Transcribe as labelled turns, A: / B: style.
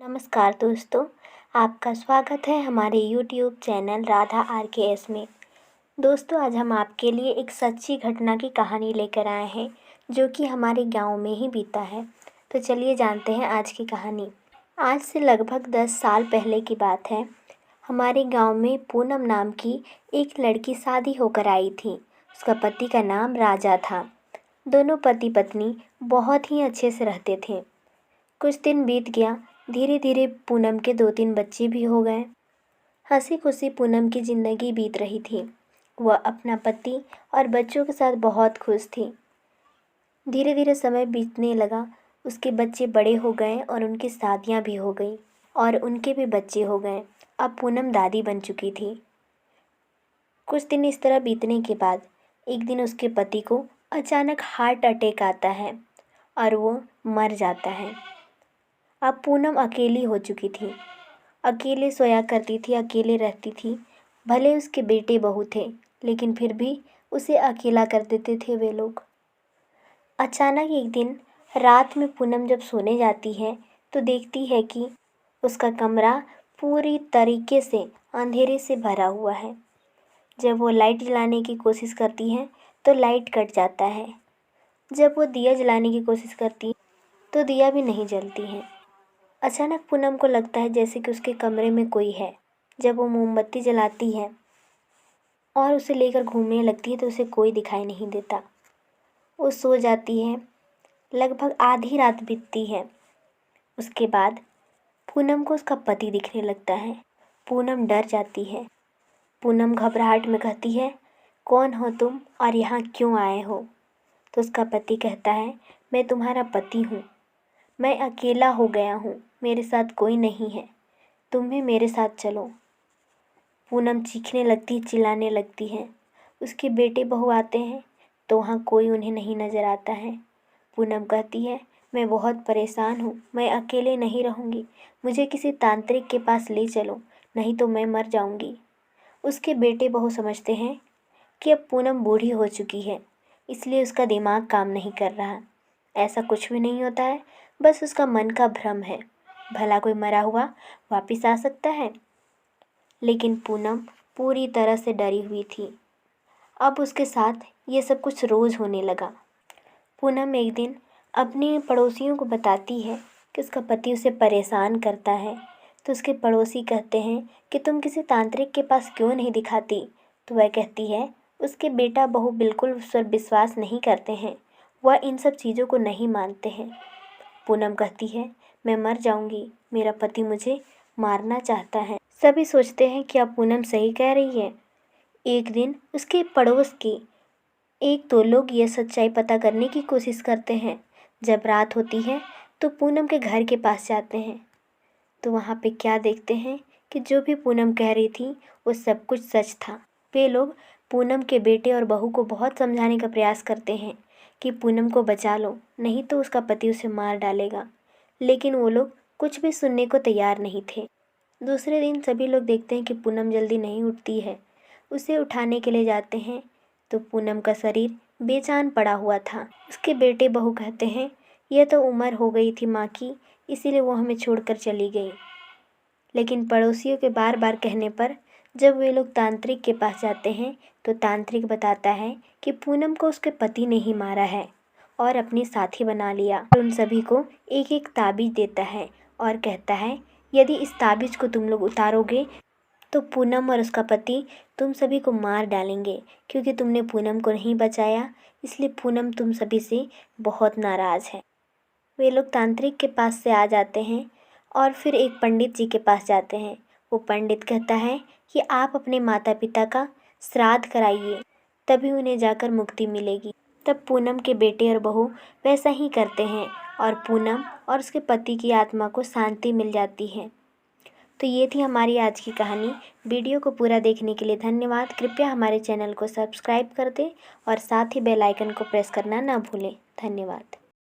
A: नमस्कार दोस्तों, आपका स्वागत है हमारे यूट्यूब चैनल राधा RKS में। दोस्तों, आज हम आपके लिए एक सच्ची घटना की कहानी लेकर आए हैं जो कि हमारे गांव में ही बीता है। तो चलिए जानते हैं आज की कहानी। आज से लगभग 10 साल पहले की बात है। हमारे गांव में पूनम नाम की एक लड़की शादी होकर आई थी। उसका पति का नाम राजा था। दोनों पति पत्नी बहुत ही अच्छे से रहते थे। कुछ दिन बीत गया। धीरे धीरे पूनम के 2-3 बच्चे भी हो गए। हंसी खुशी पूनम की ज़िंदगी बीत रही थी। वह अपना पति और बच्चों के साथ बहुत खुश थी। धीरे धीरे समय बीतने लगा। उसके बच्चे बड़े हो गए और उनकी शादियां भी हो गई और उनके भी बच्चे हो गए। अब पूनम दादी बन चुकी थी। कुछ दिन इस तरह बीतने के बाद एक दिन उसके पति को अचानक हार्ट अटैक आता है और वो मर जाता है। अब पूनम अकेली हो चुकी थी। अकेले सोया करती थी, अकेले रहती थी। भले उसके बेटे बहू थे, लेकिन फिर भी उसे अकेला कर देते थे वे लोग। अचानक एक दिन रात में पूनम जब सोने जाती है तो देखती है कि उसका कमरा पूरी तरीके से अंधेरे से भरा हुआ है। जब वो लाइट जलाने की कोशिश करती है तो लाइट कट जाता है। जब वो दिया जलाने की कोशिश करती है तो दिया भी नहीं जलती है। अचानक पूनम को लगता है जैसे कि उसके कमरे में कोई है। जब वो मोमबत्ती जलाती है और उसे लेकर घूमने लगती है तो उसे कोई दिखाई नहीं देता। वो सो जाती है। लगभग आधी रात बीतती है। उसके बाद पूनम को उसका पति दिखने लगता है। पूनम डर जाती है। पूनम घबराहट में कहती है, कौन हो तुम और यहाँ क्यों आए हो? तो उसका पति कहता है, मैं तुम्हारा पति हूँ। मैं अकेला हो गया हूँ, मेरे साथ कोई नहीं है, तुम भी मेरे साथ चलो। पूनम चीखने लगती, चिल्लाने लगती है। उसके बेटे बहू आते हैं तो वहाँ कोई उन्हें नहीं नज़र आता है। पूनम कहती है, मैं बहुत परेशान हूँ, मैं अकेले नहीं रहूँगी, मुझे किसी तांत्रिक के पास ले चलो, नहीं तो मैं मर जाऊँगी। उसके बेटे बहू समझते हैं कि अब पूनम बूढ़ी हो चुकी है, इसलिए उसका दिमाग काम नहीं कर रहा। ऐसा कुछ भी नहीं होता है, बस उसका मन का भ्रम है। भला कोई मरा हुआ वापिस आ सकता है? लेकिन पूनम पूरी तरह से डरी हुई थी। अब उसके साथ ये सब कुछ रोज़ होने लगा। पूनम एक दिन अपने पड़ोसियों को बताती है कि उसका पति उसे परेशान करता है। तो उसके पड़ोसी कहते हैं कि तुम किसी तांत्रिक के पास क्यों नहीं दिखाती? तो वह कहती है, उसके बेटा बहू बिल्कुल उस पर विश्वास नहीं करते हैं, वह इन सब चीज़ों को नहीं मानते हैं। पूनम कहती है, मैं मर जाऊंगी, मेरा पति मुझे मारना चाहता है। सभी सोचते हैं कि अब पूनम सही कह रही है। एक दिन उसके पड़ोस के 1-2 लोग ये सच्चाई पता करने की कोशिश करते हैं। जब रात होती है तो पूनम के घर के पास जाते हैं। तो वहाँ पे क्या देखते हैं कि जो भी पूनम कह रही थी वो सब कुछ सच था। वे लोग पूनम के बेटे और बहू को बहुत समझाने का प्रयास करते हैं कि पूनम को बचा लो, नहीं तो उसका पति उसे मार डालेगा। लेकिन वो लोग कुछ भी सुनने को तैयार नहीं थे। दूसरे दिन सभी लोग देखते हैं कि पूनम जल्दी नहीं उठती है। उसे उठाने के लिए जाते हैं तो पूनम का शरीर बेजान पड़ा हुआ था। उसके बेटे बहू कहते हैं, यह तो उम्र हो गई थी माँ की, इसीलिए वो हमें छोड़कर चली गई। लेकिन पड़ोसियों के बार बार कहने पर जब वे लोग तांत्रिक के पास जाते हैं तो तांत्रिक बताता है कि पूनम को उसके पति ने ही मारा है और अपनी साथी बना लिया। उन सभी को एक एक ताबीज़ देता है और कहता है, यदि इस ताबीज़ को तुम लोग उतारोगे तो पूनम और उसका पति तुम सभी को मार डालेंगे, क्योंकि तुमने पूनम को नहीं बचाया, इसलिए पूनम तुम सभी से बहुत नाराज़ है। वे लोग तांत्रिक के पास से आ जाते हैं और फिर एक पंडित जी के पास जाते हैं। वो पंडित कहता है कि आप अपने माता पिता का श्राद्ध कराइए, तभी उन्हें जाकर मुक्ति मिलेगी। तब पूनम के बेटे और बहू वैसा ही करते हैं और पूनम और उसके पति की आत्मा को शांति मिल जाती है। तो ये थी हमारी आज की कहानी। वीडियो को पूरा देखने के लिए धन्यवाद। कृपया हमारे चैनल को सब्सक्राइब कर दें और साथ ही बेल आइकन को प्रेस करना ना भूलें। धन्यवाद।